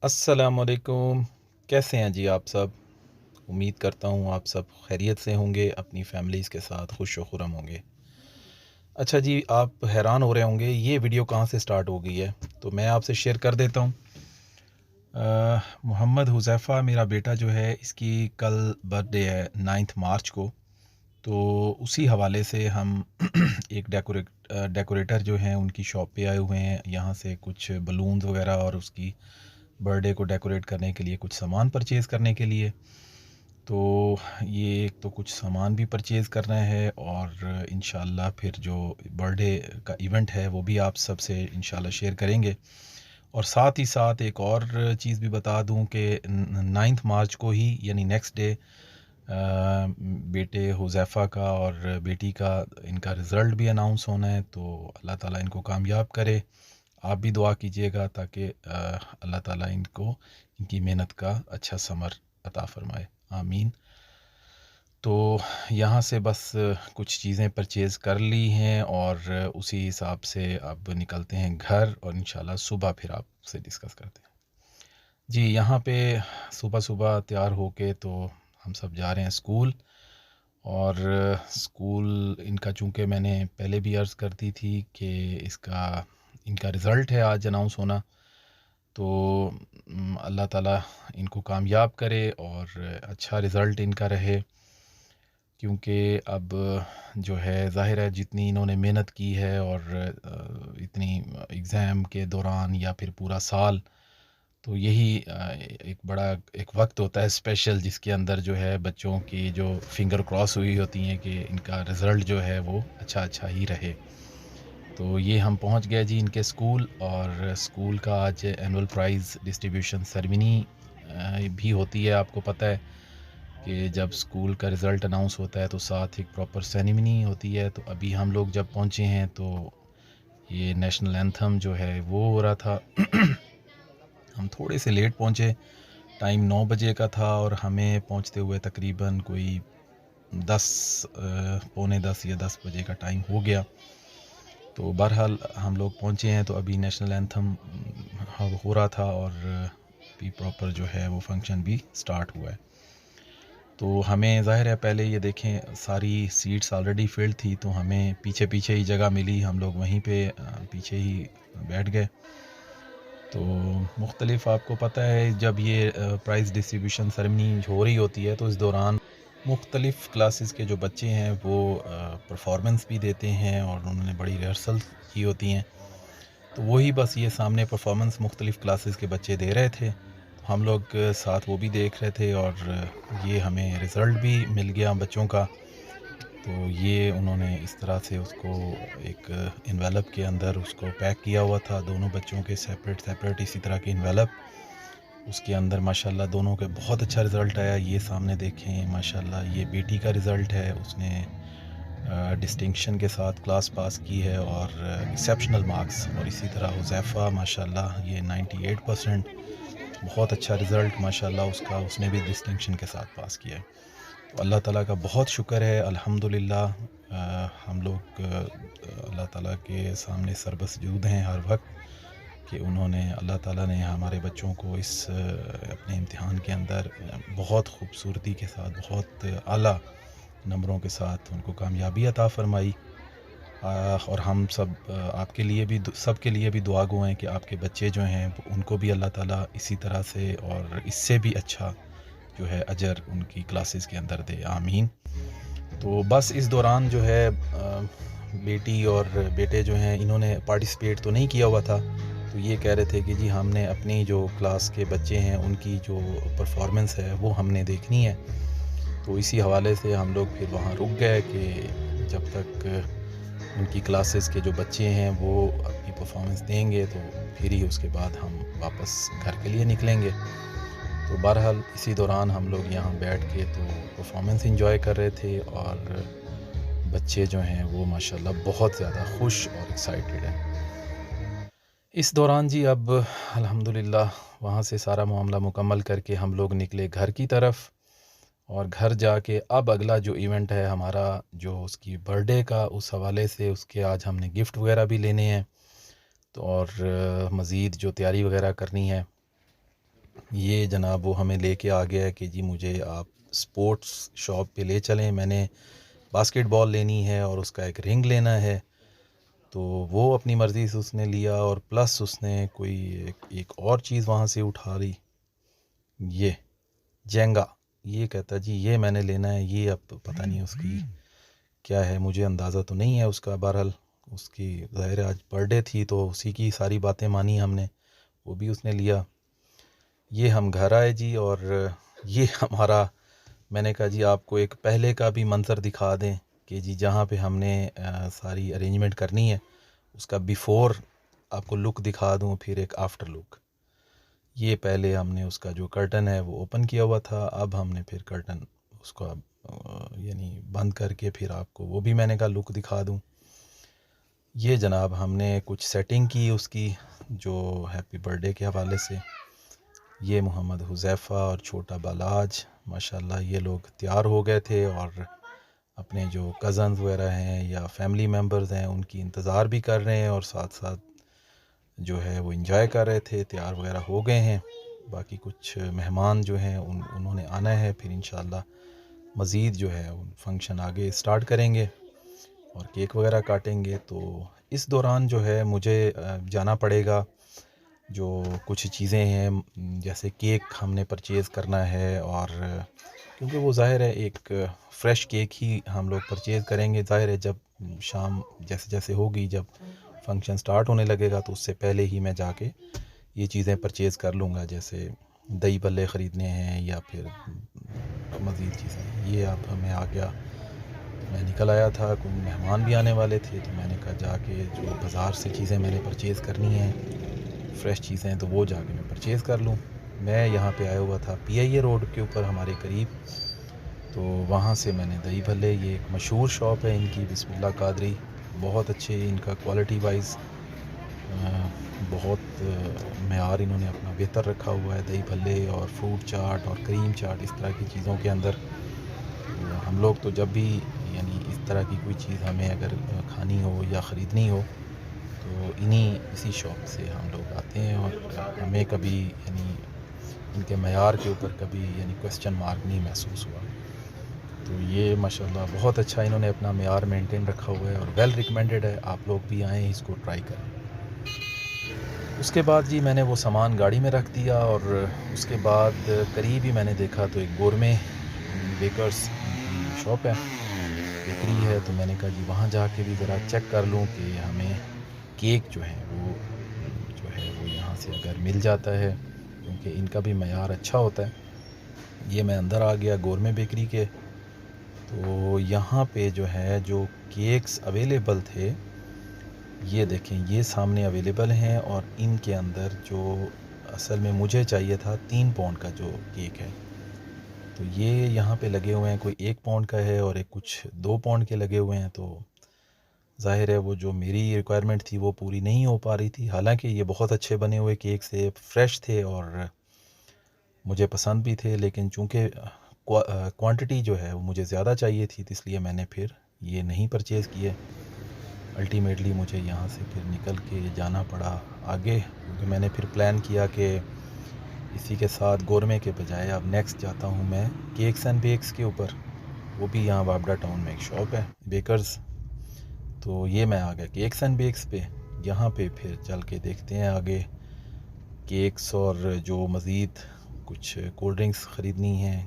अस्सलामुअलैकुम। कैसे हैं जी आप सब? उम्मीद करता हूँ आप सब खैरियत से होंगे, अपनी फैमिलीज़ के साथ खुश व खुर्रम होंगे। अच्छा जी, आप हैरान हो रहे होंगे ये वीडियो कहाँ से स्टार्ट हो गई है, तो मैं आपसे शेयर कर देता हूँ। मोहम्मद हुज़ैफ़ा मेरा बेटा जो है, इसकी कल बर्थडे है 9 मार्च को। तो उसी हवाले से हम एक डेकोरेटर जो हैं उनकी शॉप पे आए हुए हैं। यहाँ से कुछ बलून्स वगैरह और उसकी बर्थडे को डेकोरेट करने के लिए कुछ सामान परचेज़ करने के लिए। तो ये एक तो कुछ सामान भी परचेज़ करना है और इंशाल्लाह फिर जो बर्थडे का इवेंट है वो भी आप सबसे इंशाल्लाह शेयर करेंगे। और साथ ही साथ एक और चीज़ भी बता दूं कि 9 मार्च को ही यानी नेक्स्ट डे बेटे हुज़ैफ़ा का और बेटी का इनका रिज़ल्ट भी अनाउंस होना है। तो अल्लाह ताला इनको कामयाब करे। आप भी दुआ कीजिएगा ताकि अल्लाह ताला इनको इनकी मेहनत का अच्छा समर अता फ़रमाए। आमीन। तो यहाँ से बस कुछ चीज़ें परचेज़ कर ली हैं और उसी हिसाब से अब निकलते हैं घर और इंशाल्लाह सुबह फिर आपसे डिस्कस करते हैं। जी, यहाँ पे सुबह-सुबह तैयार होके तो हम सब जा रहे हैं स्कूल। और स्कूल इनका चूँकि मैंने पहले भी अर्ज़ कर दी थी कि इनका रिज़ल्ट है आज अनाउंस होना। तो अल्लाह ताला इनको कामयाब करे और अच्छा रिज़ल्ट इनका रहे। क्योंकि अब जो है ज़ाहिर है जितनी इन्होंने मेहनत की है और इतनी एग्ज़ाम के दौरान या फिर पूरा साल, तो यही एक बड़ा एक वक्त होता है स्पेशल जिसके अंदर जो है बच्चों की जो फिंगर क्रॉस हुई होती हैं कि इनका रिज़ल्ट जो है वो अच्छा ही रहे। तो ये हम पहुंच गए जी इनके स्कूल। और स्कूल का आज एनुअल प्राइज़ डिस्ट्रीब्यूशन सेरेमनी भी होती है। आपको पता है कि जब स्कूल का रिज़ल्ट अनाउंस होता है तो साथ एक प्रॉपर सेरेमनी होती है। तो अभी हम लोग जब पहुंचे हैं तो ये नेशनल एंथम जो है वो हो रहा था। हम थोड़े से लेट पहुंचे, टाइम 9 बजे का था और हमें पहुंचते हुए तकरीबन कोई पौने 10 या 10 बजे का टाइम हो गया। तो बहरहाल हम लोग पहुंचे हैं। तो अभी नेशनल एंथम हो रहा था और भी प्रॉपर जो है वो फंक्शन भी स्टार्ट हुआ है। तो हमें ज़ाहिर है पहले ये देखें सारी सीट्स ऑलरेडी फिल्ड थी, तो हमें पीछे ही जगह मिली। हम लोग वहीं पे पीछे ही बैठ गए। तो मुख्तलिफ़ आपको पता है जब ये प्राइज़ डिस्ट्रीब्यूशन सेरेमनी हो रही होती है तो इस दौरान मुख्तलिफ़ क्लासेस के जो बच्चे हैं वो परफॉर्मेंस भी देते हैं और उन्होंने बड़ी रिहर्सल की होती हैं। तो वही बस ये सामने परफॉर्मेंस मुख्तलिफ़ क्लासेस के बच्चे दे रहे थे, तो हम लोग साथ वो भी देख रहे थे और ये हमें रिज़ल्ट भी मिल गया बच्चों का। तो ये उन्होंने इस तरह से उसको एक एनवेलप के अंदर उसको पैक किया हुआ था, दोनों बच्चों के सेपरेट इसी तरह के एनवेलप। उसके अंदर माशाल्लाह दोनों के बहुत अच्छा रिज़ल्ट आया। ये सामने देखें माशाल्लाह ये बेटी का रिज़ल्ट है, उसने डिस्टिंक्शन के साथ क्लास पास की है और एक्सेप्शनल मार्क्स। और इसी तरह हुज़ैफ़ा माशाल्लाह ये 98% बहुत अच्छा रिज़ल्ट माशाल्लाह उसका, उसने भी डिस्टिंक्शन के साथ पास किया है। तो अल्लाह ताला का बहुत शुक्र है अल्हम्दुलिल्लाह। हम लोग अल्लाह ताला के सामने सरबसजूद हैं हर वक्त कि उन्होंने अल्लाह ताला ने हमारे बच्चों को इस अपने इम्तिहान के अंदर बहुत खूबसूरती के साथ बहुत आला नंबरों के साथ उनको कामयाबी अता फ़रमाई। और हम सब आपके लिए भी सब के लिए भी दुआ गो हैं कि आपके बच्चे जो हैं उनको भी अल्लाह ताला इसी तरह से और इससे भी अच्छा जो है अजर उनकी क्लासेस के अंदर दे। आमीन। तो बस इस दौरान जो है बेटी और बेटे जो हैं इन्होंने पार्टिसिपेट तो नहीं किया हुआ था। तो ये कह रहे थे कि जी हमने अपनी जो क्लास के बच्चे हैं उनकी जो परफॉर्मेंस है वो हमने देखनी है। तो इसी हवाले से हम लोग फिर वहाँ रुक गए कि जब तक उनकी क्लासेस के जो बच्चे हैं वो अपनी परफॉर्मेंस देंगे तो फिर ही उसके बाद हम वापस घर के लिए निकलेंगे। तो बहरहाल इसी दौरान हम लोग यहाँ बैठ के तो परफॉर्मेंस एंजॉय कर रहे थे और बच्चे जो हैं वो माशाल्लाह बहुत ज़्यादा खुश और एक्साइटेड हैं। इस दौरान जी अब अल्हम्दुलिल्लाह वहाँ से सारा मामला मुकम्मल करके हम लोग निकले घर की तरफ। और घर जाके अब अगला जो इवेंट है हमारा जो उसकी बर्थडे का, उस हवाले से उसके आज हमने गिफ्ट वगैरह भी लेने हैं। तो और मज़ीद जो तैयारी वगैरह करनी है ये जनाब वो हमें लेके आ गया है कि जी मुझे आप स्पोर्ट्स शॉप पे ले चलें, मैंने बास्केटबॉल लेनी है और उसका एक रिंग लेना है। तो वो अपनी मर्ज़ी से उसने लिया और प्लस उसने कोई एक और चीज़ वहाँ से उठा ली, ये जेंगा। ये कहता जी ये मैंने लेना है, ये अब पता नहीं उसकी क्या है, मुझे अंदाज़ा तो नहीं है उसका। बहरहाल उसकी ज़ाहिर है आज बर्थडे थी तो उसी की सारी बातें मानी हमने, वो भी उसने लिया। ये हम घर आए जी और ये हमारा, मैंने कहा जी आपको एक पहले का भी मंज़र दिखा दें कि जी जहाँ पे हमने सारी अरेंजमेंट करनी है उसका बिफ़ोर आपको लुक दिखा दूँ, फिर एक आफ्टर लुक। ये पहले हमने उसका जो कर्टन है वो ओपन किया हुआ था, अब हमने फिर कर्टन उसका यानी बंद करके फिर आपको वो भी मैंने कहा लुक दिखा दूँ। ये जनाब हमने कुछ सेटिंग की उसकी जो हैप्पी बर्थडे के हवाले से। ये मोहम्मद हुज़ैफ़ा और छोटा बालाज माशाल्लाह ये लोग तैयार हो गए थे और अपने जो कज़न्स वगैरह हैं या फैमिली मेम्बर्स हैं उनकी इंतज़ार भी कर रहे हैं और साथ साथ जो है वो एंजॉय कर रहे थे। तैयार वगैरह हो गए हैं, बाकी कुछ मेहमान जो हैं उन्होंने आना है, फिर इंशाल्लाह मज़ीद जो है उन फंक्शन आगे स्टार्ट करेंगे और केक वगैरह काटेंगे। तो इस दौरान जो है मुझे जाना पड़ेगा, जो कुछ चीज़ें हैं जैसे केक हमने परचेज़ करना है और क्योंकि वो ज़ाहिर है एक फ़्रेश केक ही हम लोग परचेज़ करेंगे। ज़ाहिर है जब शाम जैसे जैसे होगी, जब फंक्शन स्टार्ट होने लगेगा तो उससे पहले ही मैं जाके ये चीज़ें परचेज़ कर लूँगा, जैसे दही भल्ले ख़रीदने हैं या फिर मज़ीद चीज़ें। ये अब हमें आ गया, मैं निकल आया था, कोई मेहमान भी आने वाले थे तो मैंने कहा जाके जो बाज़ार से चीज़ें मैंने परचेज़ करनी हैं फ़्रेश चीज़ें तो वो जाके मैं परचेज़ कर लूँ। मैं यहाँ पे आया हुआ था PIA रोड के ऊपर हमारे करीब, तो वहाँ से मैंने दही भल्ले, ये एक मशहूर शॉप है इनकी बिस्मिल्लाह कादरी, बहुत अच्छे इनका क्वालिटी वाइज़ बहुत मेयार इन्होंने अपना बेहतर रखा हुआ है। दही भल्ले और फ्रूट चाट और क्रीम चाट इस तरह की चीज़ों के अंदर तो हम लोग तो जब भी यानी इस तरह की कोई चीज़ हमें अगर खानी हो या ख़रीदनी हो तो इसी शॉप से हम लोग आते हैं और हमें कभी यानी इनके मयार के ऊपर कभी यानी क्वेश्चन मार्क नहीं महसूस हुआ। तो ये माशाल्लाह बहुत अच्छा इन्होंने अपना मयार मेंटेन रखा हुआ है और वेल रिकमेंडेड है, आप लोग भी आएँ इसको ट्राई करें। उसके बाद जी मैंने वो सामान गाड़ी में रख दिया और उसके बाद करीब ही मैंने देखा तो एक गोरमे बेकर्स की शॉप है, बेकरी है, तो मैंने कहा जी वहाँ जाके भी ज़रा चेक कर लूँ कि हमें केक जो है वो यहाँ से अगर मिल जाता है, क्योंकि इनका भी मयार अच्छा होता है। ये मैं अंदर आ गया गोरमे बेकरी के, तो यहाँ पे जो है जो केक्स अवेलेबल थे ये देखें, ये सामने अवेलेबल हैं और इनके अंदर जो असल में मुझे चाहिए था 3 पाउंड का जो केक है, तो ये यहाँ पे लगे हुए हैं, कोई 1 पाउंड का है और एक कुछ 2 पाउंड के लगे हुए हैं। तो ज़ाहिर है वो जो मेरी रिक्वायरमेंट थी वो पूरी नहीं हो पा रही थी। हालांकि ये बहुत अच्छे बने हुए केक थे, फ्रेश थे और मुझे पसंद भी थे, लेकिन चूँकि क्वांटिटी जो है वो मुझे ज़्यादा चाहिए थी, तो इसलिए मैंने फिर ये नहीं परचेज़ किए। अल्टीमेटली मुझे यहाँ से फिर निकल के जाना पड़ा आगे, क्योंकि मैंने फिर प्लान किया कि इसी के साथ गोरमे के बजाय अब नेक्स्ट जाता हूँ मैं केक्स एंड बेक्स के ऊपर, वो भी यहाँ वापडा टाउन में एक शॉप है बेकर्स। तो ये मैं आ गया केक्स एंड बेक्स पे, यहाँ पे फिर चल के देखते हैं आगे केक्स और जो मज़ीद कुछ कोल्ड ड्रिंक्स ख़रीदनी है,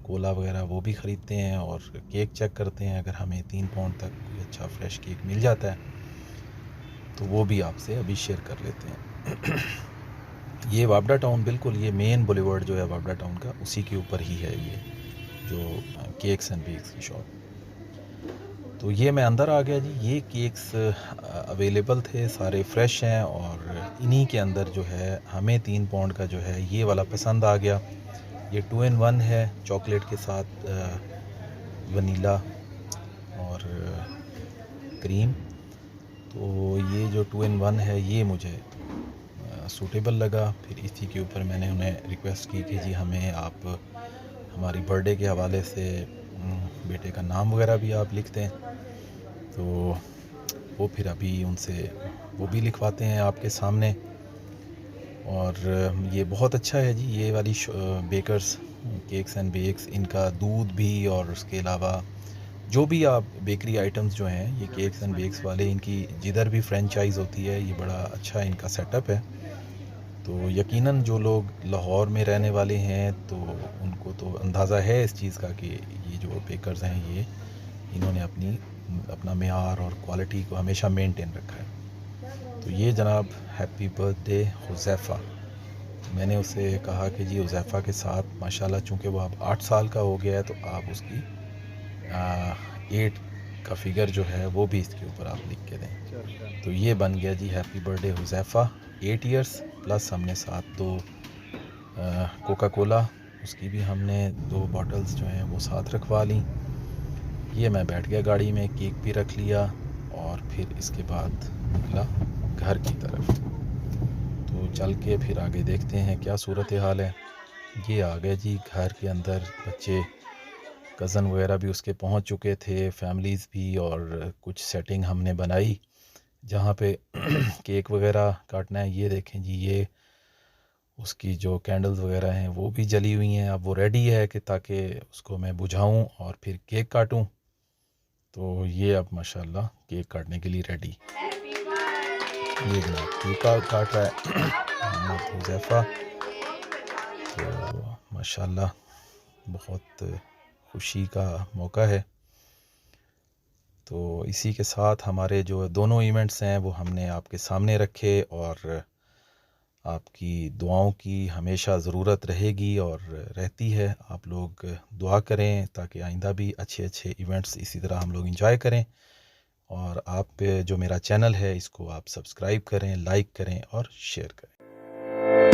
कोला वगैरह वो भी ख़रीदते हैं और केक चेक करते हैं, अगर हमें 3 पाउंड तक कोई अच्छा फ्रेश केक मिल जाता है तो वो भी आपसे अभी शेयर कर लेते हैं। ये वापडा टाउन बिल्कुल ये मेन बुलेवर्ड जो है वापडा टाउन का, उसी के ऊपर ही है ये जो केक्स एंड बेक्स की शॉप। तो ये मैं अंदर आ गया जी, ये केक्स अवेलेबल थे, सारे फ्रेश हैं और इन्हीं के अंदर जो है हमें 3 पाउंड का जो है ये वाला पसंद आ गया। ये 2 in 1 है, चॉकलेट के साथ वनीला और क्रीम। तो ये जो 2 in 1 है ये मुझे सूटेबल लगा। फिर इसी के ऊपर मैंने उन्हें रिक्वेस्ट की कि जी हमें आप हमारी बर्थडे के हवाले से बेटे का नाम वगैरह भी आप लिख दें, तो वो फिर अभी उनसे वो भी लिखवाते हैं आपके सामने। और ये बहुत अच्छा है जी, ये वाली बेकर्स केक्स एंड बेक्स, इनका दूध भी और उसके अलावा जो भी आप बेकरी आइटम्स जो हैं, ये केक्स एंड बेक्स वाले, इनकी जिधर भी फ्रेंचाइज़ होती है, ये बड़ा अच्छा इनका सेटअप है। तो यकीनन जो लोग लाहौर में रहने वाले हैं तो उनको तो अंदाज़ा है इस चीज़ का कि ये जो बेकर्स हैं, ये इन्होंने अपना मेयार और क्वालिटी को हमेशा मेंटेन रखा है। तो ये जनाब हैप्पी बर्थडे हुज़ैफ़ा। मैंने उसे कहा कि जी हुज़ैफ़ा के साथ माशाल्लाह चूँकि वो अब 8 साल का हो गया है, तो आप उसकी 8 का फिगर जो है वो भी इसके ऊपर आप लिख के दें। तो ये बन गया जी happy birthday Huzaifa, 8 years plus हमने साथ 2 कोका कोला, उसकी भी हमने 2 बॉटल्स जो हैं वो साथ रखवा ली। ये मैं बैठ गया गाड़ी में, केक भी रख लिया और फिर इसके बाद निकला घर की तरफ। तो चल के फिर आगे देखते हैं क्या सूरत हाल है। ये आ गए जी घर के अंदर, बच्चे कज़न वगैरह भी उसके पहुंच चुके थे, फैमिलीज़ भी, और कुछ सेटिंग हमने बनाई जहाँ पे केक वगैरह काटना है। ये देखें जी, ये उसकी जो कैंडल्स वगैरह हैं वो भी जली हुई हैं। अब वो रेडी है कि ताकि उसको मैं बुझाऊं और फिर केक काटूं। तो ये अब माशाल्लाह केक काटने के लिए रेडी। ये जनाब केक काट रहा है मोहम्मद हुज़ैफ़ा। तो माशाल्लाह बहुत खुशी का मौका है। तो इसी के साथ हमारे जो दोनों इवेंट्स हैं वो हमने आपके सामने रखे, और आपकी दुआओं की हमेशा ज़रूरत रहेगी और रहती है। आप लोग दुआ करें ताकि आइंदा भी अच्छे अच्छे इवेंट्स इसी तरह हम लोग इंजॉय करें। और आप जो मेरा चैनल है इसको आप सब्सक्राइब करें, लाइक करें और शेयर करें।